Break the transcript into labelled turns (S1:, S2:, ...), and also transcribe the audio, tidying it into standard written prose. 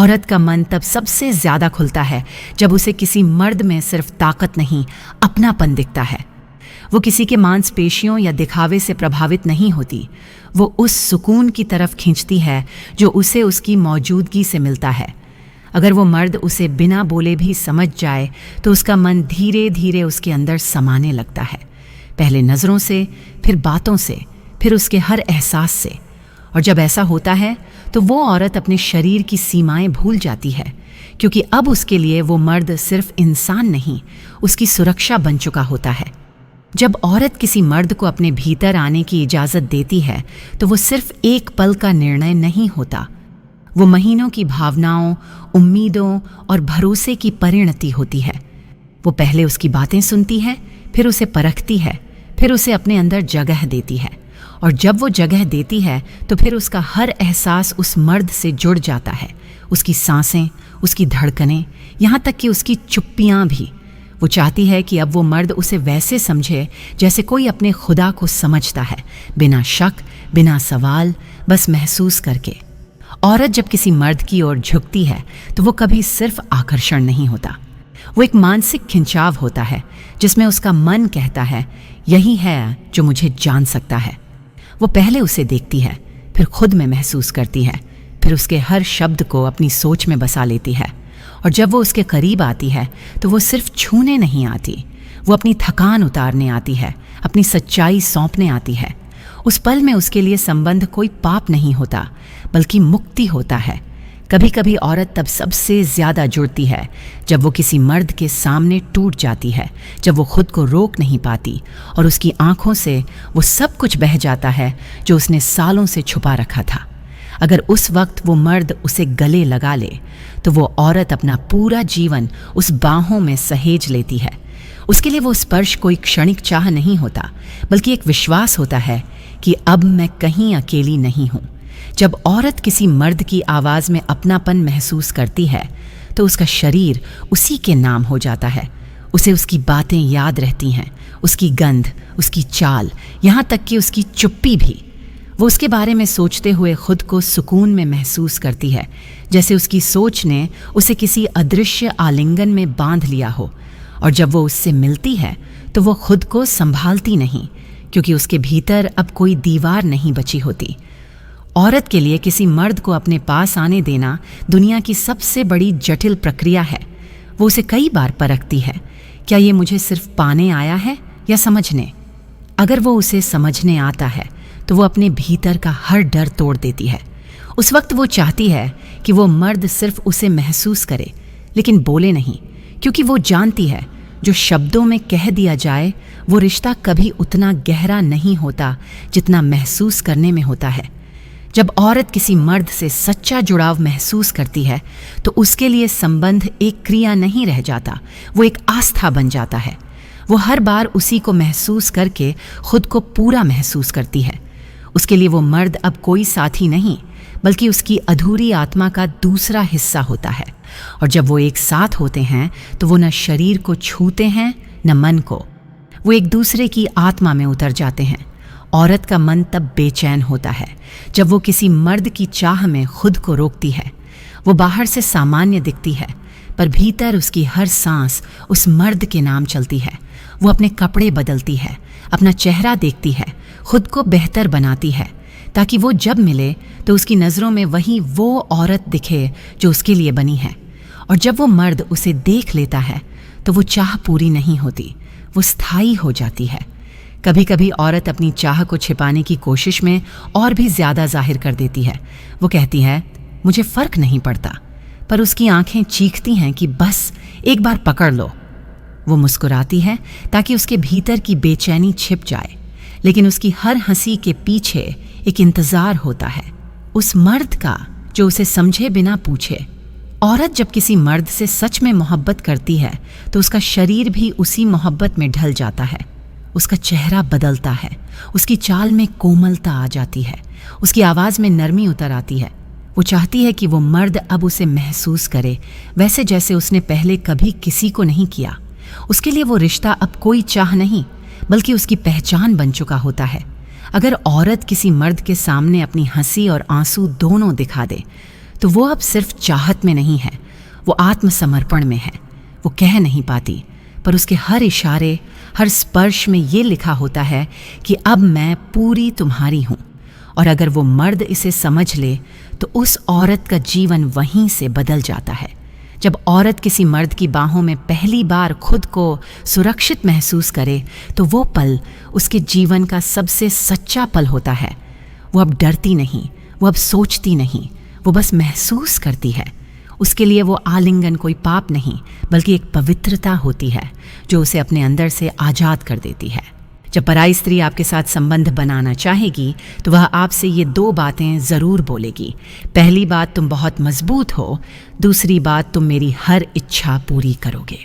S1: औरत का मन तब सबसे ज्यादा खुलता है जब उसे किसी मर्द में सिर्फ ताकत नहीं, अपनापन दिखता है। वो किसी के मांसपेशियों या दिखावे से प्रभावित नहीं होती। वो उस सुकून की तरफ खींचती है जो उसे उसकी मौजूदगी से मिलता है। अगर वो मर्द उसे बिना बोले भी समझ जाए तो उसका मन धीरे धीरे उसके अंदर समाने लगता है, पहले नज़रों से, फिर बातों से, फिर उसके हर एहसास से। और जब ऐसा होता है तो वो औरत अपने शरीर की सीमाएं भूल जाती है, क्योंकि अब उसके लिए वो मर्द सिर्फ इंसान नहीं, उसकी सुरक्षा बन चुका होता है। जब औरत किसी मर्द को अपने भीतर आने की इजाज़त देती है तो वो सिर्फ एक पल का निर्णय नहीं होता, वो महीनों की भावनाओं, उम्मीदों और भरोसे की परिणति होती है। वो पहले उसकी बातें सुनती है, फिर उसे परखती है, फिर उसे अपने अंदर जगह देती है। और जब वो जगह देती है तो फिर उसका हर एहसास उस मर्द से जुड़ जाता है, उसकी सांसें, उसकी धड़कनें, यहाँ तक कि उसकी चुप्पियाँ भी। वो चाहती है कि अब वो मर्द उसे वैसे समझे जैसे कोई अपने खुदा को समझता है, बिना शक, बिना सवाल, बस महसूस करके। औरत जब किसी मर्द की ओर झुकती है तो वो कभी सिर्फ आकर्षण नहीं होता, वो एक मानसिक खिंचाव होता है जिसमें उसका मन कहता है, यही है जो मुझे जान सकता है। वो पहले उसे देखती है, फिर खुद में महसूस करती है, फिर उसके हर शब्द को अपनी सोच में बसा लेती है। और जब वो उसके करीब आती है तो वो सिर्फ छूने नहीं आती, वो अपनी थकान उतारने आती है, अपनी सच्चाई सौंपने आती है। उस पल में उसके लिए संबंध कोई पाप नहीं होता, बल्कि मुक्ति होता है। कभी कभी औरत तब सबसे ज्यादा जुड़ती है जब वो किसी मर्द के सामने टूट जाती है, जब वो खुद को रोक नहीं पाती और उसकी आंखों से वो सब कुछ बह जाता है जो उसने सालों से छुपा रखा था। अगर उस वक्त वो मर्द उसे गले लगा ले तो वो औरत अपना पूरा जीवन उस बाहों में सहेज लेती है। उसके लिए वो स्पर्श कोई क्षणिक चाह नहीं होता, बल्कि एक विश्वास होता है कि अब मैं कहीं अकेली नहीं हूँ। जब औरत किसी मर्द की आवाज़ में अपनापन महसूस करती है तो उसका शरीर उसी के नाम हो जाता है। उसे उसकी बातें याद रहती हैं, उसकी गंध, उसकी चाल, यहाँ तक कि उसकी चुप्पी भी। वो उसके बारे में सोचते हुए खुद को सुकून में महसूस करती है, जैसे उसकी सोच ने उसे किसी अदृश्य आलिंगन में बांध लिया हो। और जब वो उससे मिलती है तो वो खुद को संभालती नहीं, क्योंकि उसके भीतर अब कोई दीवार नहीं बची होती। औरत के लिए किसी मर्द को अपने पास आने देना दुनिया की सबसे बड़ी जटिल प्रक्रिया है। वो उसे कई बार परखती है, क्या ये मुझे सिर्फ पाने आया है या समझने? अगर वो उसे समझने आता है तो वो अपने भीतर का हर डर तोड़ देती है। उस वक्त वो चाहती है कि वो मर्द सिर्फ उसे महसूस करे, लेकिन बोले नहीं, क्योंकि वो जानती है जो शब्दों में कह दिया जाए वो रिश्ता कभी उतना गहरा नहीं होता जितना महसूस करने में होता है। जब औरत किसी मर्द से सच्चा जुड़ाव महसूस करती है तो उसके लिए संबंध एक क्रिया नहीं रह जाता, वो एक आस्था बन जाता है। वो हर बार उसी को महसूस करके खुद को पूरा महसूस करती है। उसके लिए वो मर्द अब कोई साथी नहीं, बल्कि उसकी अधूरी आत्मा का दूसरा हिस्सा होता है। और जब वो एक साथ होते हैं तो वो न शरीर को छूते हैं न मन को, वो एक दूसरे की आत्मा में उतर जाते हैं। औरत का मन तब बेचैन होता है जब वो किसी मर्द की चाह में खुद को रोकती है। वो बाहर से सामान्य दिखती है, पर भीतर उसकी हर सांस उस मर्द के नाम चलती है। वो अपने कपड़े बदलती है, अपना चेहरा देखती है, खुद को बेहतर बनाती है, ताकि वो जब मिले तो उसकी नज़रों में वही वो औरत दिखे जो उसके लिए बनी है। और जब वो मर्द उसे देख लेता है तो वो चाह पूरी नहीं होती, वो स्थायी हो जाती है। कभी कभी औरत अपनी चाह को छिपाने की कोशिश में और भी ज़्यादा जाहिर कर देती है। वो कहती है, मुझे फ़र्क नहीं पड़ता, पर उसकी आंखें चीखती हैं कि बस एक बार पकड़ लो। वो मुस्कुराती है ताकि उसके भीतर की बेचैनी छिप जाए, लेकिन उसकी हर हंसी के पीछे एक इंतज़ार होता है, उस मर्द का जो उसे समझे बिना पूछे। औरत जब किसी मर्द से सच में मोहब्बत करती है तो उसका शरीर भी उसी मोहब्बत में ढल जाता है। उसका चेहरा बदलता है, उसकी चाल में कोमलता आ जाती है, उसकी आवाज़ में नरमी उतर आती है। वो चाहती है कि वो मर्द अब उसे महसूस करे वैसे जैसे उसने पहले कभी किसी को नहीं किया। उसके लिए वो रिश्ता अब कोई चाह नहीं, बल्कि उसकी पहचान बन चुका होता है। अगर औरत किसी मर्द के सामने अपनी हंसी और आंसू दोनों दिखा दे तो वो अब सिर्फ चाहत में नहीं है, वो आत्मसमर्पण में है। वो कह नहीं पाती, पर उसके हर इशारे, हर स्पर्श में ये लिखा होता है कि अब मैं पूरी तुम्हारी हूँ। और अगर वो मर्द इसे समझ ले तो उस औरत का जीवन वहीं से बदल जाता है। जब औरत किसी मर्द की बाहों में पहली बार खुद को सुरक्षित महसूस करे तो वो पल उसके जीवन का सबसे सच्चा पल होता है। वो अब डरती नहीं, वो अब सोचती नहीं, वो बस महसूस करती है। उसके लिए वो आलिंगन कोई पाप नहीं, बल्कि एक पवित्रता होती है जो उसे अपने अंदर से आज़ाद कर देती है। जब पराई स्त्री आपके साथ संबंध बनाना चाहेगी तो वह आपसे ये 2 बातें ज़रूर बोलेगी। पहली बात, तुम बहुत मजबूत हो। दूसरी बात, तुम मेरी हर इच्छा पूरी करोगे।